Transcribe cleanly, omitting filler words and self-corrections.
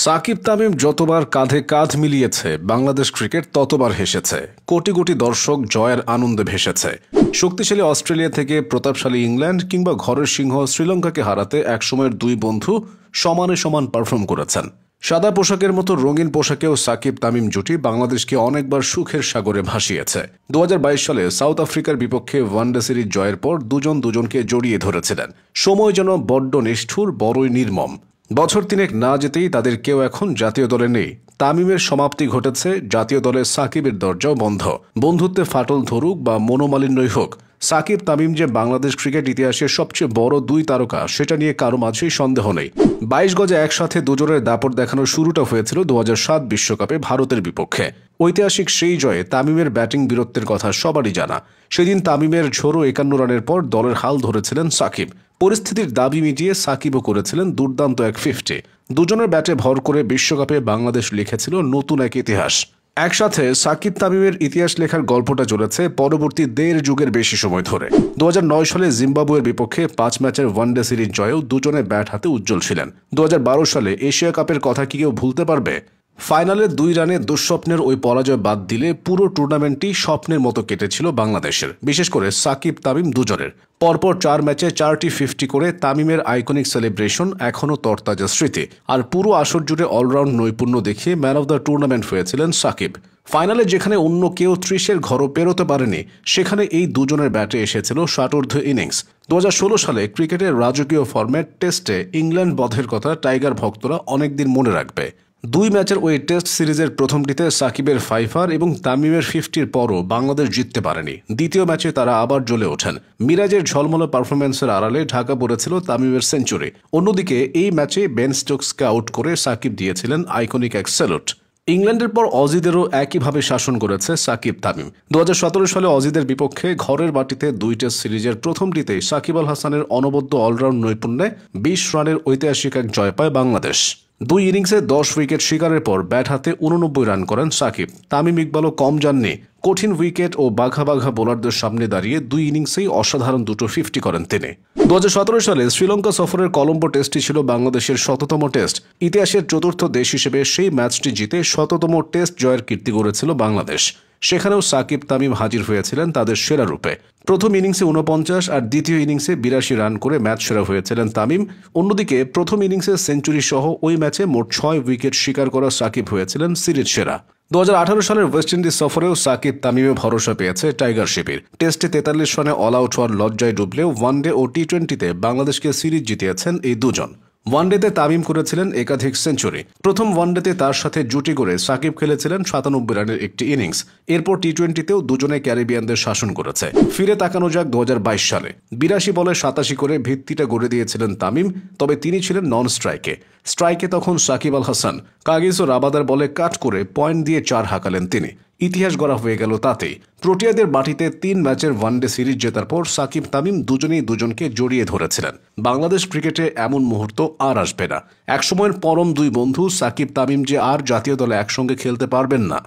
সাকিব তামিম যতবার কাঁধে কাঁধ মিলিয়েছে বাংলাদেশ ক্রিকেট ততবার হেসেছে। কোটি কোটি দর্শক জয়ের আনন্দে ভেসেছে। শক্তিশালী অস্ট্রেলিয়া থেকে প্রতাপশালী ইংল্যান্ড কিংবা ঘরের সিংহ শ্রীলঙ্কাকে হারাতে একসময়ের দুই বন্ধু সমানে সমান পারফর্ম করেছেন। সাদা পোশাকের মতো রঙিন পোশাকেও সাকিব তামিম জুটি বাংলাদেশকে অনেকবার সুখের সাগরে ভাসিয়েছে। 2022 সালে সাউথ আফ্রিকার বিপক্ষে ওয়ানডে সিরিজ জয়ের পর দুজন দুজনকে জড়িয়ে ধরেছিলেন। সময় যেন বড্ড নিষ্ঠুর, বড়ই নির্মম। বছর তিনেক না যেতেই তাদের কেউ এখন জাতীয় দলে নেই। তামিমের সমাপ্তি ঘটেছে, জাতীয় দলে সাকিবের দরজাও বন্ধ। বন্ধুত্বে ফাটল ধরুক বা মনোমালিন্যই হোক, সাকিব তামিম যে বাংলাদেশ ক্রিকেট ইতিহাসের সবচেয়ে বড় দুই তারকা সেটা নিয়ে কারো মাঝেই সন্দেহ নেই। 22 গজে একসাথে দুজনের দাপট দেখানোর শুরুটা হয়েছিল 2007 বিশ্বকাপে ভারতের বিপক্ষে। ঐতিহাসিক সেই জয়ে তামিমের ব্যাটিং বীরত্বের কথা সবারই জানা। সেদিন তামিমের ঝোড়ো 51 রানের পর দলের হাল ধরেছিলেন সাকিব। পরিস্থিতির দাবি মিটিয়ে সাকিবও করেছিলেন দুর্দান্ত এক 50। দুজনের ব্যাটে ভর করে বিশ্বকাপে বাংলাদেশ লিখেছিল নতুন এক ইতিহাস। একসাথে সাকিব তামিমের ইতিহাস লেখার গল্পটা চলেছে পরবর্তী 1.5 যুগের বেশি সময় ধরে। 2009 সালে জিম্বাবুয়ের বিপক্ষে 5 ম্যাচের ওয়ানডে সিরিজ জয়েও দুজনে ব্যাট হাতে উজ্জ্বল ছিলেন। 2012 সালে এশিয়া কাপের কথা কি কেউ ভুলতে পারবে? ফাইনালে 2 রানে দুঃস্বপ্নের ওই পরাজয় বাদ দিলে পুরো টুর্নামেন্টটি স্বপ্নের মতো কেটেছিল বাংলাদেশের, বিশেষ করে সাকিব তামিম দুজনের। পরপর 4 ম্যাচে 4টি 50 করে তামিমের আইকনিক সেলিব্রেশন এখনও তরতাজা স্মৃতি। আর পুরো আসর জুড়ে অলরাউন্ড নৈপুণ্য দেখিয়ে ম্যান অব দ্য টুর্নামেন্ট হয়েছিলেন সাকিব। ফাইনালে যেখানে অন্য কেউ 30-এর ঘরও পেরোতে পারেনি, সেখানে এই দুজনের ব্যাটে এসেছিল ষাটোর্ধ্ব ইনিংস। 2016 সালে ক্রিকেটের রাজকীয় ফরম্যাট টেস্টে ইংল্যান্ড বধের কথা টাইগার ভক্তরা অনেকদিন মনে রাখবে। 2 ম্যাচের ওই টেস্ট সিরিজের প্রথমটিতে সাকিবের 5 এবং তামিমের 50-র পরও বাংলাদেশ জিততে পারেনি। দ্বিতীয় ম্যাচে তারা আবার জ্বলে ওঠেন। মিরাজের ঝলমলে পারফরম্যান্সের আড়ালে ঢাকা পড়েছিল তামিমের সেঞ্চুরি। অন্যদিকে এই ম্যাচে বেন স্টোকসকে আউট করে সাকিব দিয়েছিলেন আইকনিক এক স্যালুট। ইংল্যান্ডের পর অজিদেরও একইভাবে শাসন করেছে সাকিব তামিম। 2017 সালে অজিদের বিপক্ষে ঘরের মাটিতে 2 টেস্ট সিরিজের প্রথমটিতেই সাকিব আল হাসানের অনবদ্য অলরাউন্ড নৈপুণ্যে 20 রানের ঐতিহাসিক এক জয় পায় বাংলাদেশ। 2 ইনিংসে 10 উইকেট শিকারের পর ব্যাট হাতে 89 রান করেন সাকিব। তামিম ইকবালও কম যাননি। কঠিন উইকেট ও বাঘা বাঘা বোলারদের সামনে দাঁড়িয়ে 2 ইনিংসেই অসাধারণ দুটো 50 করেন তিনি। 2017 সালে শ্রীলঙ্কা সফরের কলম্বো টেস্টটি ছিল বাংলাদেশের 100তম টেস্ট। ইতিহাসের চতুর্থ দেশ হিসেবে সেই ম্যাচটি জিতে 100তম টেস্ট জয়ের কীর্তি গড়েছিল বাংলাদেশ। সেখানেও সাকিব তামিম হাজির হয়েছিলেন তাদের সেরা রূপে। প্রথম ইনিংসে 49 আর দ্বিতীয় ইনিংসে 82 রান করে ম্যাচ সেরা হয়েছিলেন তামিম। অন্যদিকে প্রথম ইনিংসে সেঞ্চুরি সহ ওই ম্যাচে মোট 6 উইকেট শিকার করা সাকিব হয়েছিলেন সিরিজ সেরা। 2018 সালের ওয়েস্ট ইন্ডিজ সফরেও সাকিব তামিমে ভরসা পেয়েছে টাইগার শিবির। টেস্টে 43 রানে অল আউট হওয়ার লজ্জায় ডুবলেও ওয়ানডে ও টি20তে বাংলাদেশকে সিরিজ জিতিয়েছেন এই দুজন। ওয়ানডেতে তামিম করেছিলেন একাধিক সেঞ্চুরি। প্রথম ওয়ানডেতে তার সাথে জুটি করে সাকিব খেলেছিলেন 97 রানের একটি ইনিংস। এরপর টি20তেও দুজনে ক্যারিবিয়ানদের শাসন করেছে। ফিরে তাকানো যাক 2022 সালে। 82 বলে 87 করে ভিত্তিটা গড়ে দিয়েছিলেন তামিম, তবে তিনি ছিলেন নন স্ট্রাইকে। স্ট্রাইকে তখন সাকিব আল হাসান। কাগিস ও রাবাদার বলে কাট করে পয়েন্ট দিয়ে 4 হাঁকালেন তিনি। ইতিহাস গড়া হয়ে গেল তাতেই। প্রোটিয়াদের মাটিতে 3 ম্যাচের ওয়ানডে সিরিজ জেতার পর সাকিব তামিম দুজনেই দুজনকে জড়িয়ে ধরেছিলেন। বাংলাদেশ ক্রিকেটে এমন মুহূর্ত আর আসবে না। একসময়ের পরম দুই বন্ধু সাকিব তামিম যে আর জাতীয় দলে একসঙ্গে খেলতে পারবেন না।